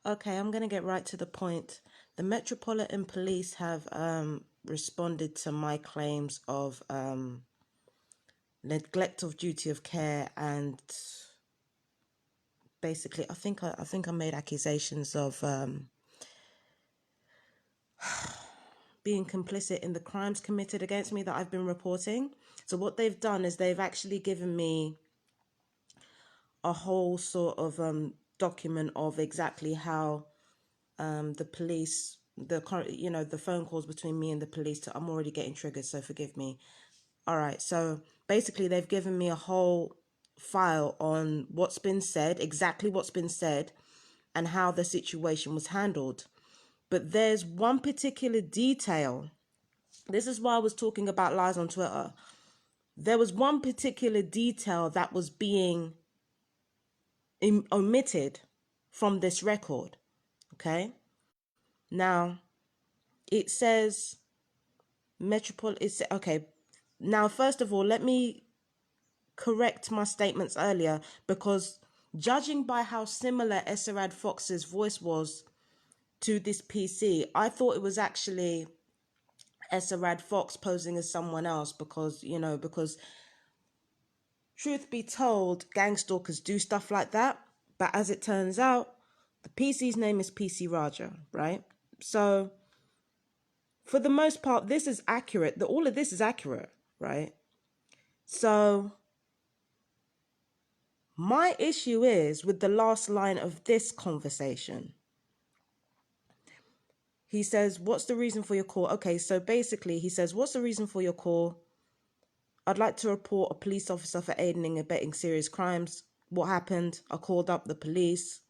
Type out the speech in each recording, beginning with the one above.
Okay, I'm going to get right to the point. The Metropolitan Police have responded to my claims of neglect of duty of care, and basically I think I made accusations of being complicit in the crimes committed against me that I've been reporting. So what they've done is they've actually given me a whole sort of document of exactly how the police, the phone calls between me and the police. I'm already getting triggered, so forgive me. All right, so basically they've given me a whole file on what's been said, exactly what's been said, and how the situation was handled. But there's one particular detail. This is why I was talking about lies on Twitter. There was one particular detail that was being omitted from this record. Okay. Now, it says okay. Now, first of all, let me correct my statements earlier, because judging by how similar Esarad Foxe's voice was to this PC, I thought it was actually Esarad Foxe posing as someone else, because truth be told, gang stalkers do stuff like that. But as it turns out, the PC's name is PC Raja, right? So for the most part, this is accurate. All of this is accurate, right? So my issue is with the last line of this conversation. He says, what's the reason for your call? Okay, so basically he says, what's the reason for your call? I'd like to report a police officer for aiding and abetting serious crimes. What happened? I called up the police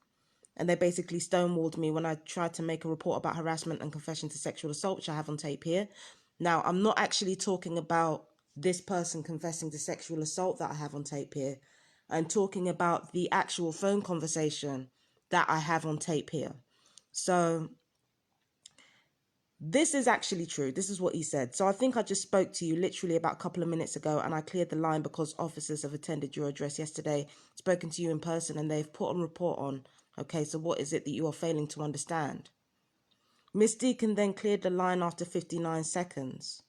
and they basically stonewalled me when I tried to make a report about harassment and confession to sexual assault, which I have on tape here. Now, I'm not actually talking about this person confessing to sexual assault that I have on tape here. I'm talking about the actual phone conversation that I have on tape here. So this is actually true. This is what he said. So I think I just spoke to you literally about a couple of minutes ago, and I cleared the line because officers have attended your address yesterday, spoken to you in person, and they've put a report on. Okay, so what is it that you are failing to understand? Miss Deacon then cleared the line after 59 seconds.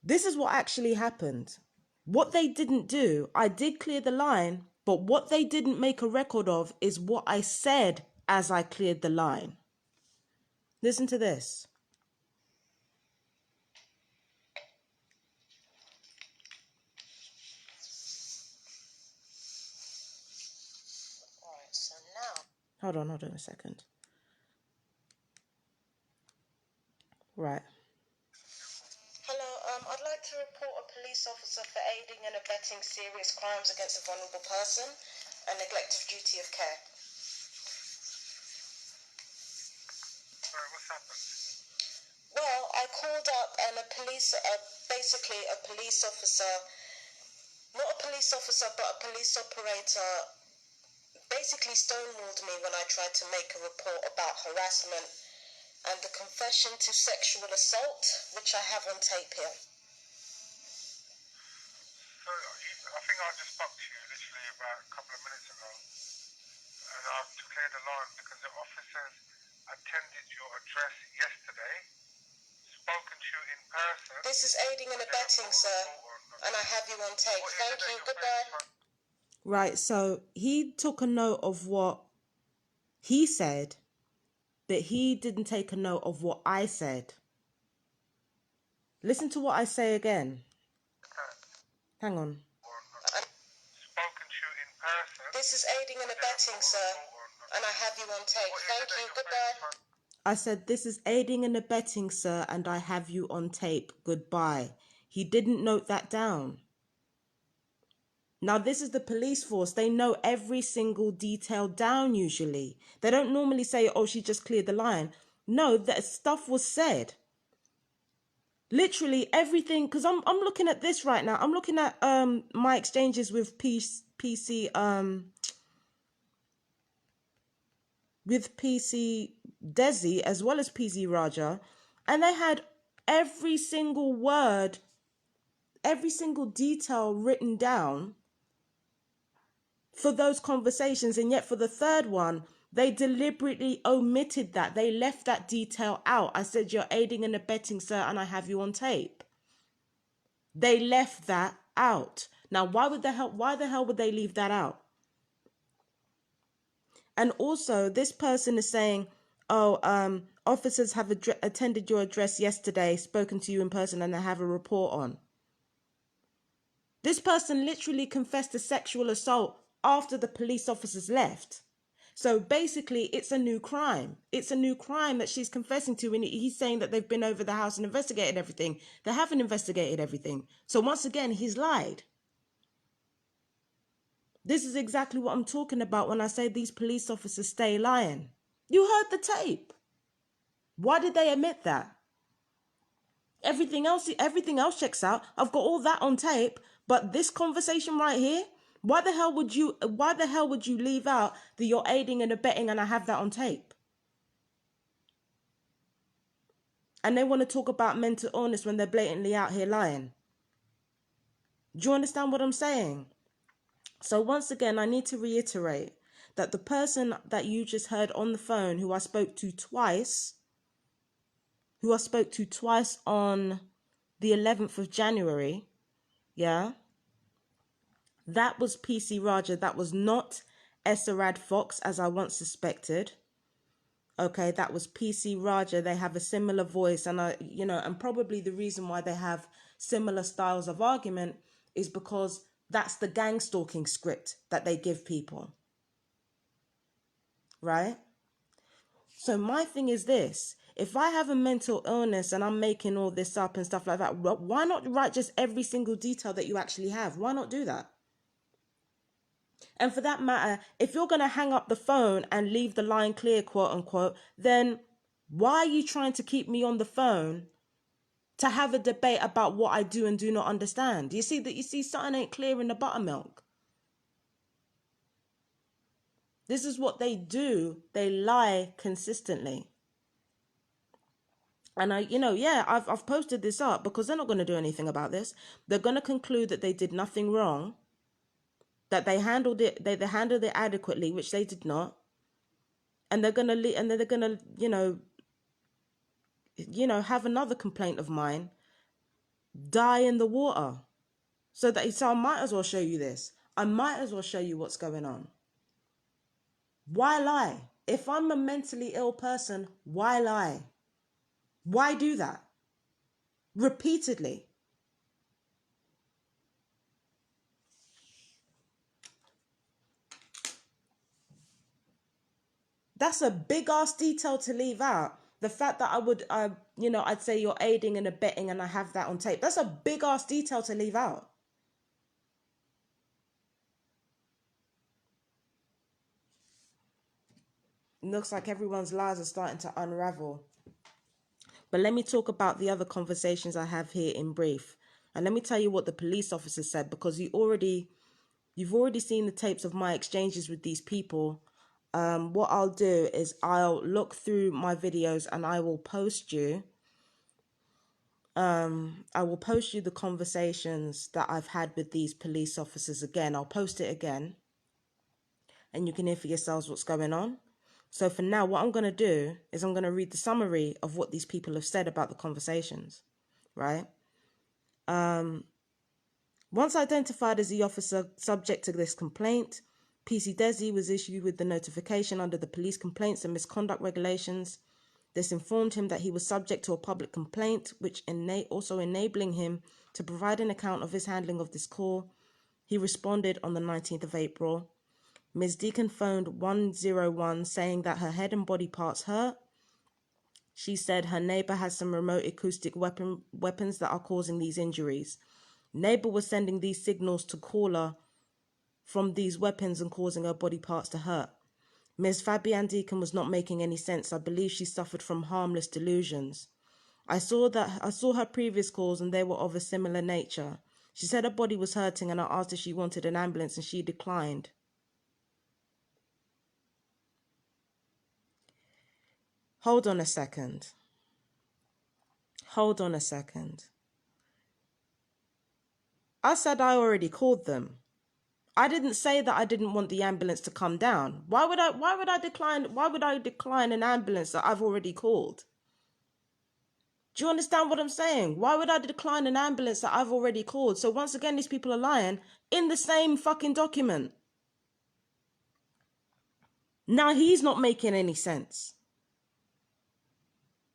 This is what actually happened. What they didn't do, I did clear the line, but what they didn't make a record of is what I said as I cleared the line. Listen to this. All right, so now... Hold on a second. Right. Hello, I'd like to report a police officer for aiding and abetting serious crimes against a vulnerable person and neglect of duty of care. Sorry, what's happened? Well, I called up and basically a police officer, not a police officer, but a police operator, basically stonewalled me when I tried to make a report about harassment and the confession to sexual assault, which I have on tape here. So, I think I just spoke to you literally about a couple of minutes ago, and I've cleared the line because the officers attended your address yesterday, spoken to you in person. This is aiding and abetting, sir, and I have you on tape. Thank you, goodbye. Right, so he took a note of what he said, but he didn't take a note of what I said. Listen to what I say again. Hang on. Spoken to you in person. This is aiding and abetting, sir, and I have you on tape. Thank you, goodbye. I said, this is aiding and abetting, sir, and I have you on tape. Goodbye. He didn't note that down. Now, this is the police force. They know every single detail down usually. They don't normally say, oh, she just cleared the line. No, that stuff was said. Literally everything, because I'm looking at this right now. I'm looking at my exchanges with PC Desi as well as PC Raja, and they had every single word, every single detail written down for those conversations, and yet for the third one, They deliberately omitted that. They left that detail out. I said, you're aiding and abetting, sir, and I have you on tape. They left that out. Now, why the hell would they leave that out? And also, this person is saying, oh, officers have attended your address yesterday, spoken to you in person, and they have a report on. This person literally confessed to sexual assault after the police officers left. So basically, it's a new crime. It's a new crime that she's confessing to. And he's saying that they've been over the house and investigated everything. They haven't investigated everything. So once again, he's lied. This is exactly what I'm talking about when I say these police officers stay lying. You heard the tape. Why did they omit that? Everything else checks out. I've got all that on tape, but this conversation right here, why the hell would you leave out that you're aiding and abetting and I have that on tape? And they want to talk about mental illness when they're blatantly out here lying. Do you understand what I'm saying? So once again, I need to reiterate that the person that you just heard on the phone, who I spoke to twice on the 11th of January, yeah, that was PC Raja. That was not Esarad Foxe, as I once suspected. Okay, that was PC Raja. They have a similar voice, and and probably the reason why they have similar styles of argument is because that's the gang stalking script that they give people. Right? So my thing is this: if I have a mental illness and I'm making all this up and stuff like that, why not write just every single detail that you actually have? Why not do that? And for that matter, if you're going to hang up the phone and leave the line clear, quote unquote, then why are you trying to keep me on the phone to have a debate about what I do and do not understand? You see something ain't clear in the buttermilk. This is what they do. They lie consistently. And I've posted this up because they're not going to do anything about this. They're going to conclude that they did nothing wrong, that they handled it adequately, which they did not. And they're gonna have another complaint of mine die in the water. So I might as well show you this. I might as well show you what's going on. Why lie? If I'm a mentally ill person, why lie? Why do that? Repeatedly. That's a big ass detail to leave out. The fact that I'd say you're aiding and abetting and I have that on tape. That's a big ass detail to leave out. It looks like everyone's lies are starting to unravel. But let me talk about the other conversations I have here in brief. And let me tell you what the police officer said, because you've already seen the tapes of my exchanges with these people. What I'll do is I'll look through my videos and I will post you. The conversations that I've had with these police officers again. I'll post it again. And you can hear for yourselves what's going on. So for now, what I'm going to do is I'm going to read the summary of what these people have said about the conversations, right? Once identified as the officer subject to this complaint, PC Desi was issued with the notification under the Police Complaints and Misconduct Regulations. This informed him that he was subject to a public complaint, which also enabling him to provide an account of his handling of this call. He responded on the 19th of April. Ms. Deacon phoned 101 saying that her head and body parts hurt. She said her neighbor has some remote acoustic weapons that are causing these injuries. Neighbor was sending these signals to caller from these weapons and causing her body parts to hurt. Ms. Fabienne Deacon was not making any sense. I believe she suffered from harmless delusions. I saw her previous calls and they were of a similar nature. She said her body was hurting and I asked if she wanted an ambulance and she declined. Hold on a second. I said I already called them. I didn't say that I didn't want the ambulance to come down. Why would I decline an ambulance that I've already called? Do you understand what I'm saying? Why would I decline an ambulance that I've already called? So once again, these people are lying in the same fucking document. Now he's not making any sense.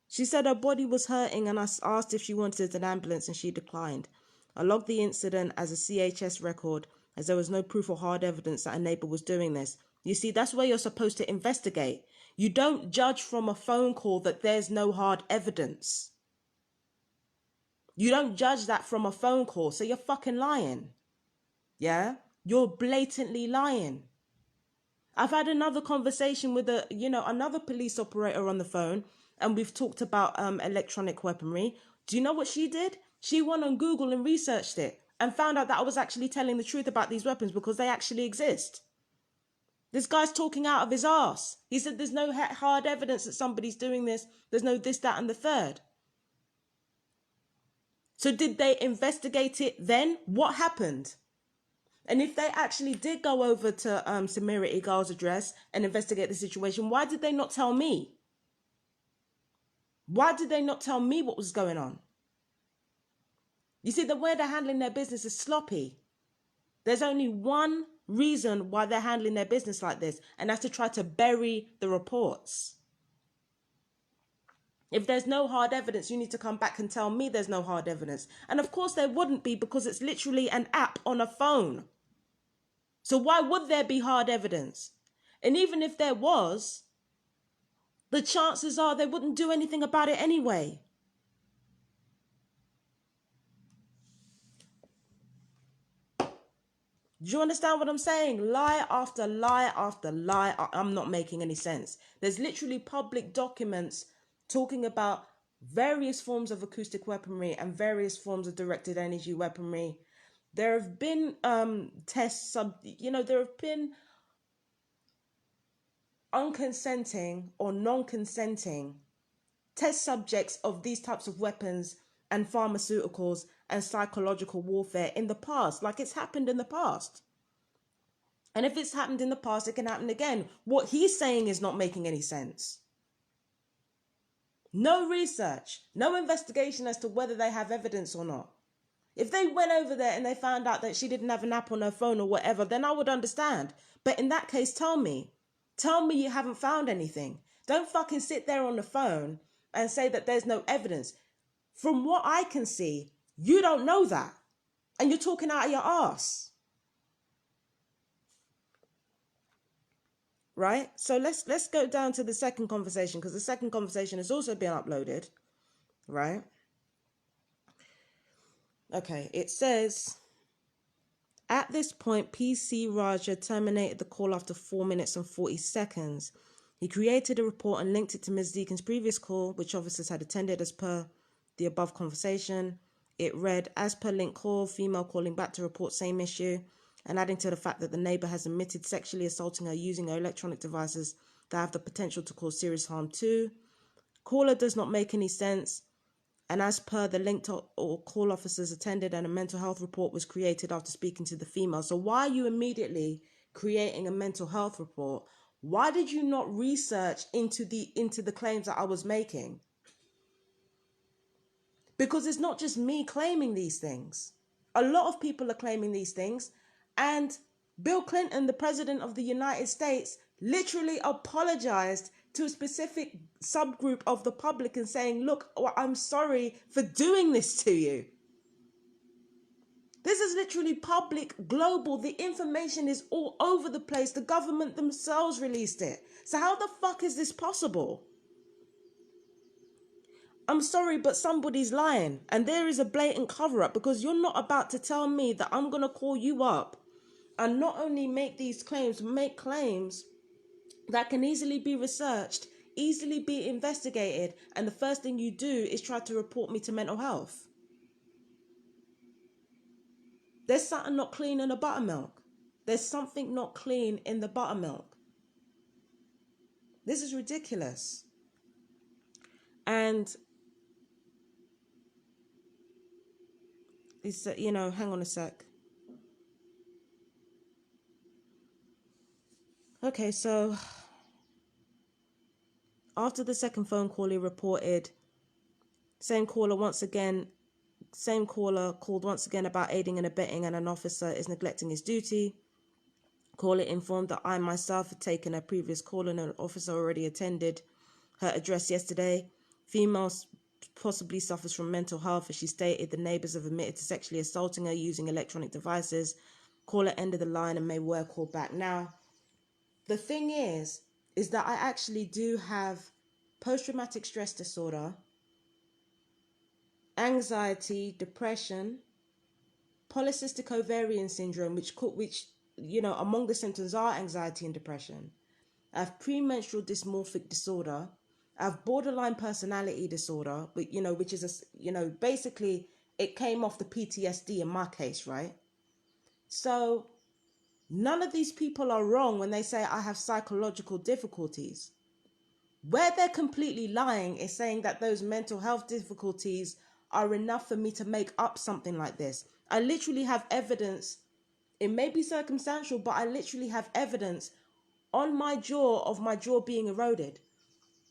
She said her body was hurting and I asked if she wanted an ambulance and she declined. I logged the incident as a CHS record as there was no proof or hard evidence that a neighbour was doing this. You see, that's where you're supposed to investigate. You don't judge from a phone call that there's no hard evidence. You don't judge that from a phone call, so you're fucking lying. Yeah? You're blatantly lying. I've had another conversation with another police operator on the phone, and we've talked about electronic weaponry. Do you know what she did? She went on Google and researched it and found out that I was actually telling the truth about these weapons because they actually exist. This guy's talking out of his ass. He said there's no hard evidence that somebody's doing this. There's no this, that, and the third. So did they investigate it then? What happened? And if they actually did go over to Samira Igal's address and investigate the situation, why did they not tell me? Why did they not tell me what was going on? You see, the way they're handling their business is sloppy. There's only one reason why they're handling their business like this, and that's to try to bury the reports. If there's no hard evidence, you need to come back and tell me there's no hard evidence. And of course there wouldn't be, because it's literally an app on a phone. So why would there be hard evidence? And even if there was, the chances are they wouldn't do anything about it anyway. Do you understand what I'm saying? Lie after lie after lie. I'm not making any sense. There's literally public documents talking about various forms of acoustic weaponry and various forms of directed energy weaponry. There have been tests, there have been unconsenting or non-consenting test subjects of these types of weapons and pharmaceuticals and psychological warfare in the past. Like, it's happened in the past. And if it's happened in the past, it can happen again. What he's saying is not making any sense. No research, no investigation as to whether they have evidence or not. If they went over there and they found out that she didn't have an app on her phone or whatever, then I would understand. But in that case, tell me. Tell me you haven't found anything. Don't fucking sit there on the phone and say that there's no evidence. From what I can see, you don't know that. And you're talking out of your ass. Right? So let's go down to the second conversation, because the second conversation has also been uploaded. Right? Okay, it says, at this point, PC Raja terminated the call after 4 minutes and 40 seconds. He created a report and linked it to Ms. Deacon's previous call, which officers had attended as per the above conversation. It read, as per link call, female calling back to report same issue, and adding to the fact that the neighbour has admitted sexually assaulting her using her electronic devices that have the potential to cause serious harm too. Caller does not make any sense. And as per the linked or call officers attended, and a mental health report was created after speaking to the female. So why are you immediately creating a mental health report? Why did you not research into the claims that I was making? Because it's not just me claiming these things. A lot of people are claiming these things. And Bill Clinton, the president of the United States, literally apologized to a specific subgroup of the public and saying, look, I'm sorry for doing this to you. This is literally public, global. The information is all over the place. The government themselves released it. So how the fuck is this possible? I'm sorry, but somebody's lying. And there is a blatant cover-up, because you're not about to tell me that I'm going to call you up and not only make these claims, make claims that can easily be researched, easily be investigated, and the first thing you do is try to report me to mental health. There's something not clean in the buttermilk. There's something not clean in the buttermilk. This is ridiculous. And it's, hang on a sec. Okay, so after the second phone call, he reported, same caller called once again about aiding and abetting and an officer is neglecting his duty. Caller informed that I myself had taken a previous call and an officer already attended her address yesterday. Female possibly suffers from mental health, as she stated the neighbours have admitted to sexually assaulting her using electronic devices. Caller ended the line and may well call back. Now, the thing is that I actually do have post-traumatic stress disorder, anxiety, depression, polycystic ovarian syndrome, which among the symptoms are anxiety and depression. I have premenstrual dysmorphic disorder. I have borderline personality disorder, but which is basically it came off the PTSD in my case, right? So none of these people are wrong when they say I have psychological difficulties. Where they're completely lying is saying that those mental health difficulties are enough for me to make up something like this. I literally have evidence. It may be circumstantial, but I literally have evidence on my jaw of my jaw being eroded.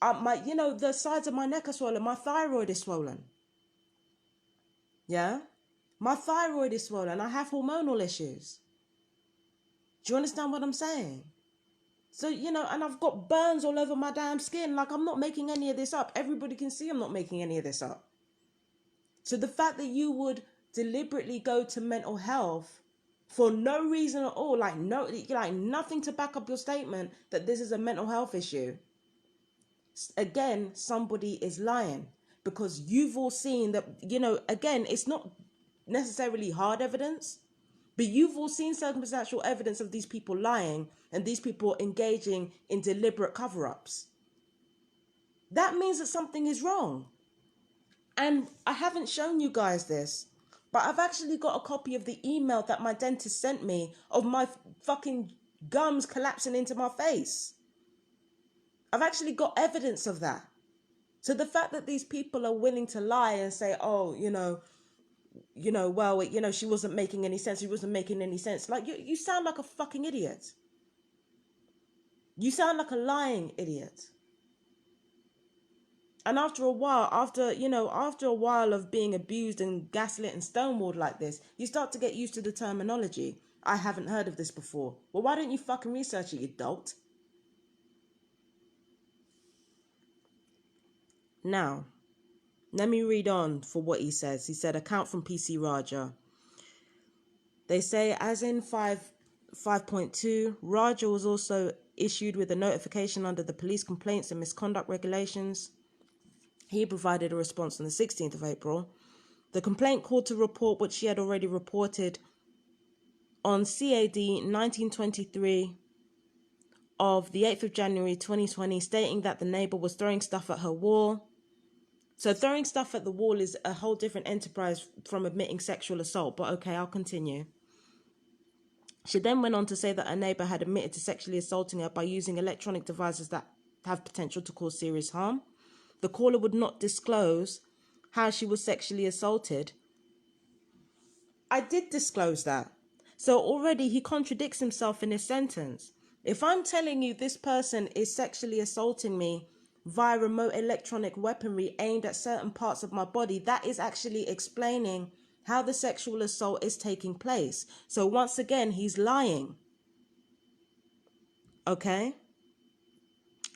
The sides of my neck are swollen. My thyroid is swollen. Yeah? My thyroid is swollen. I have hormonal issues. Do you understand what I'm saying? So, and I've got burns all over my damn skin. Like, I'm not making any of this up. Everybody can see I'm not making any of this up. So the fact that you would deliberately go to mental health for no reason at all, like nothing to back up your statement that this is a mental health issue, again, somebody is lying, because you've all seen that, again, it's not necessarily hard evidence, but you've all seen circumstantial evidence of these people lying and these people engaging in deliberate cover-ups. That means that something is wrong. And I haven't shown you guys this, but I've actually got a copy of the email that my dentist sent me of my fucking gums collapsing into my face. I've actually got evidence of that. So the fact that these people are willing to lie and say, oh, she wasn't making any sense. She wasn't making any sense. Like, you sound like a fucking idiot. You sound like a lying idiot. And after a while of being abused and gaslit and stonewalled like this, you start to get used to the terminology. I haven't heard of this before. Well, why don't you fucking research it, you dolt? Now, let me read on for what he says. He said, account from PC Raja. They say, as in 5.2, Raja was also issued with a notification under the Police Complaints and Misconduct Regulations. He provided a response on the 16th of April. The complaint called to report what she had already reported on CAD 1923 of the 8th of January 2020, stating that the neighbor was throwing stuff at her wall. So throwing stuff at the wall is a whole different enterprise from admitting sexual assault, but okay, I'll continue. She then went on to say that her neighbor had admitted to sexually assaulting her by using electronic devices that have potential to cause serious harm. The caller would not disclose how she was sexually assaulted. I did disclose that. So already he contradicts himself in his sentence. If I'm telling you this person is sexually assaulting me via remote electronic weaponry aimed at certain parts of my body, that is actually explaining how the sexual assault is taking place. So once again, he's lying. Okay?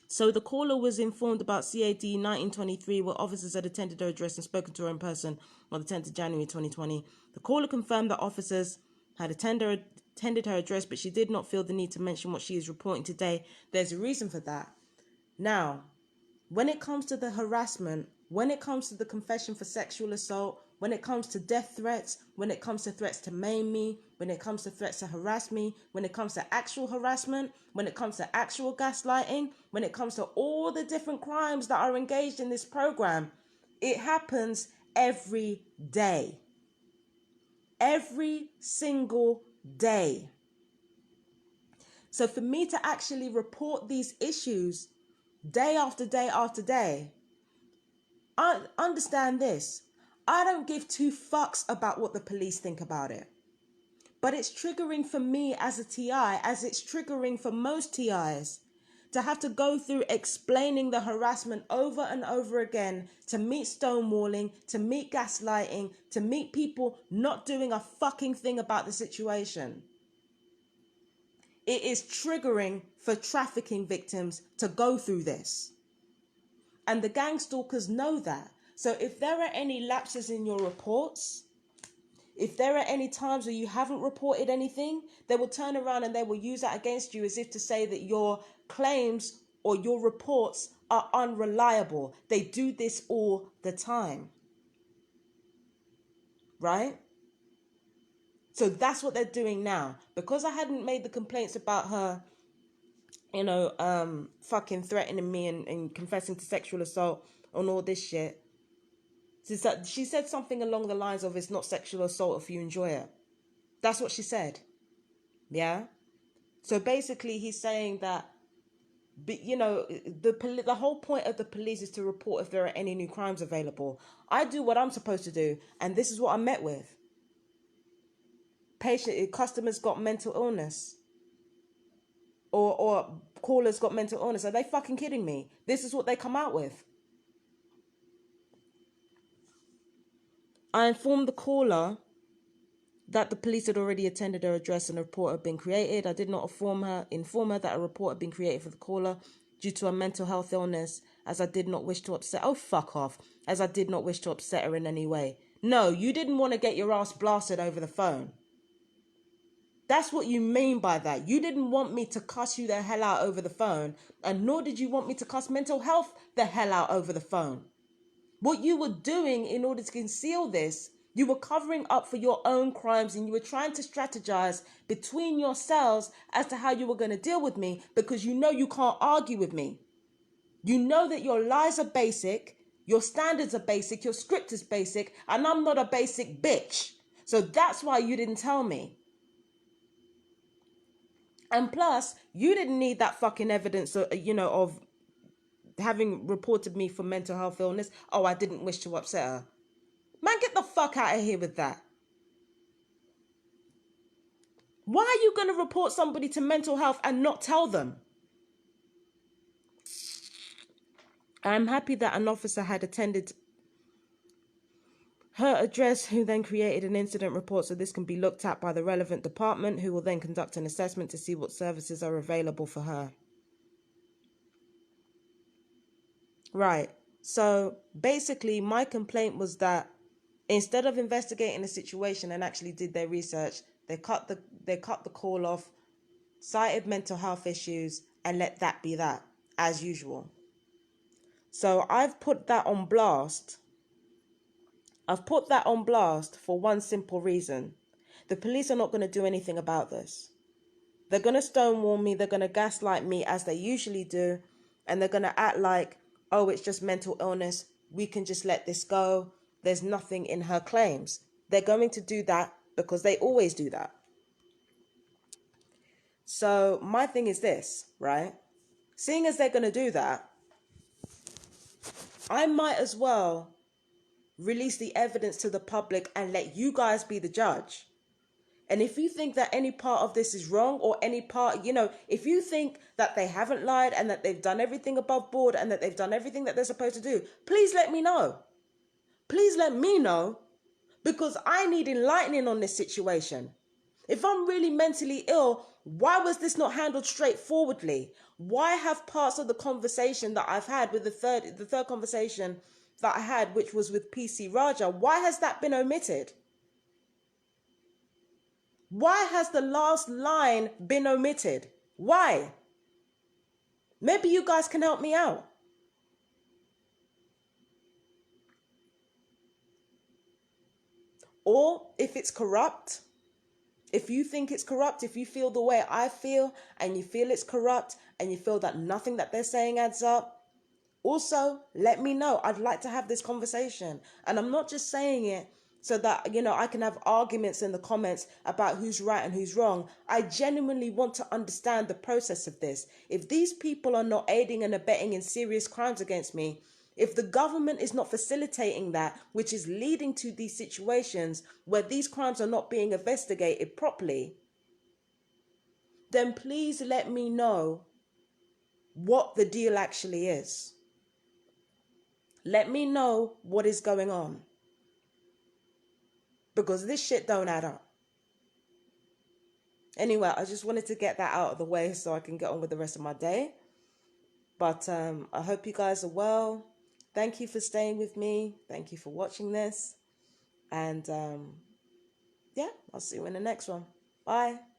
So the caller was informed about CAD 1923, where officers had attended her address and spoken to her in person on the 10th of January 2020. The caller confirmed that officers had attended her address, but she did not feel the need to mention what she is reporting today. There's a reason for that. Now, when it comes to the harassment, when it comes to the confession for sexual assault, when it comes to death threats, when it comes to threats to maim me, when it comes to threats to harass me, when it comes to actual harassment, when it comes to actual gaslighting, when it comes to all the different crimes that are engaged in this program, it happens every day. Every single day. So for me to actually report these issues day after day after day, I understand this. I don't give two fucks about what the police think about it. But it's triggering for me as a TI, as it's triggering for most TIs, to have to go through explaining the harassment over and over again, to meet stonewalling, to meet gaslighting, to meet people not doing a fucking thing about the situation. It is triggering for trafficking victims to go through this. And the gang stalkers know that. So if there are any lapses in your reports, if there are any times where you haven't reported anything, they will turn around and they will use that against you as if to say that your claims or your reports are unreliable. They do this all the time. Right? So that's what they're doing now. Because I hadn't made the complaints about her, fucking threatening me and confessing to sexual assault on all this shit. She said something along the lines of, it's not sexual assault if you enjoy it. That's what she said. Yeah? So basically he's saying that, the whole point of the police is to report if there are any new crimes available. I do what I'm supposed to do, and this is what I'm met with. Customers got mental illness. Or callers got mental illness. Are they fucking kidding me? This is what they come out with. I informed the caller that the police had already attended her address and a report had been created. I did not inform her that a report had been created for the caller due to a mental health illness, as I did not wish to upset. Oh, fuck off. As I did not wish to upset her in any way. No, you didn't want to get your ass blasted over the phone. That's what you mean by that. You didn't want me to cuss you the hell out over the phone, and nor did you want me to cuss mental health the hell out over the phone. What you were doing in order to conceal this, you were covering up for your own crimes, and you were trying to strategize between yourselves as to how you were going to deal with me, because you know you can't argue with me. You know that your lies are basic, your standards are basic, your script is basic, and I'm not a basic bitch. So that's why you didn't tell me. And plus, you didn't need that fucking evidence, of having reported me for mental health illness. Oh, I didn't wish to upset her. Man, get the fuck out of here with that. Why are you going to report somebody to mental health and not tell them? I'm happy that an officer had attended her address, who then created an incident report so this can be looked at by the relevant department, who will then conduct an assessment to see what services are available for her. Right. So basically my complaint was that instead of investigating the situation and actually did their research, they cut the call off, cited mental health issues, and let that be that, as usual. So I've put that on blast. I've put that on blast for one simple reason. The police are not going to do anything about this. They're going to stonewall me. They're going to gaslight me as they usually do. And they're going to act like, oh, it's just mental illness. We can just let this go. There's nothing in her claims. They're going to do that because they always do that. So my thing is this, right? Seeing as they're going to do that, I might as well release the evidence to the public and let you guys be the judge. And if you think that any part of this is wrong, or any part, if you think that they haven't lied and that they've done everything above board and that they've done everything that they're supposed to do, please let me know. Please let me know, because I need enlightening on this situation. If I'm really mentally ill, why was this not handled straightforwardly? Why have parts of the conversation that I've had with the third conversation that I had, which was with PC Raja, why has that been omitted? Why has the last line been omitted? Why? Maybe you guys can help me out. Or if it's corrupt, if you think it's corrupt, if you feel the way I feel and you feel it's corrupt and you feel that nothing that they're saying adds up, also let me know. I'd like to have this conversation. And I'm not just saying it so that, I can have arguments in the comments about who's right and who's wrong. I genuinely want to understand the process of this. If these people are not aiding and abetting in serious crimes against me, If the government is not facilitating that, which is leading to these situations where these crimes are not being investigated properly, then please let me know what the deal actually is. Let me know what is going on. Because this shit don't add up. Anyway, I just wanted to get that out of the way so I can get on with the rest of my day. But I hope you guys are well. Thank you for staying with me. Thank you for watching this. And yeah, I'll see you in the next one. Bye.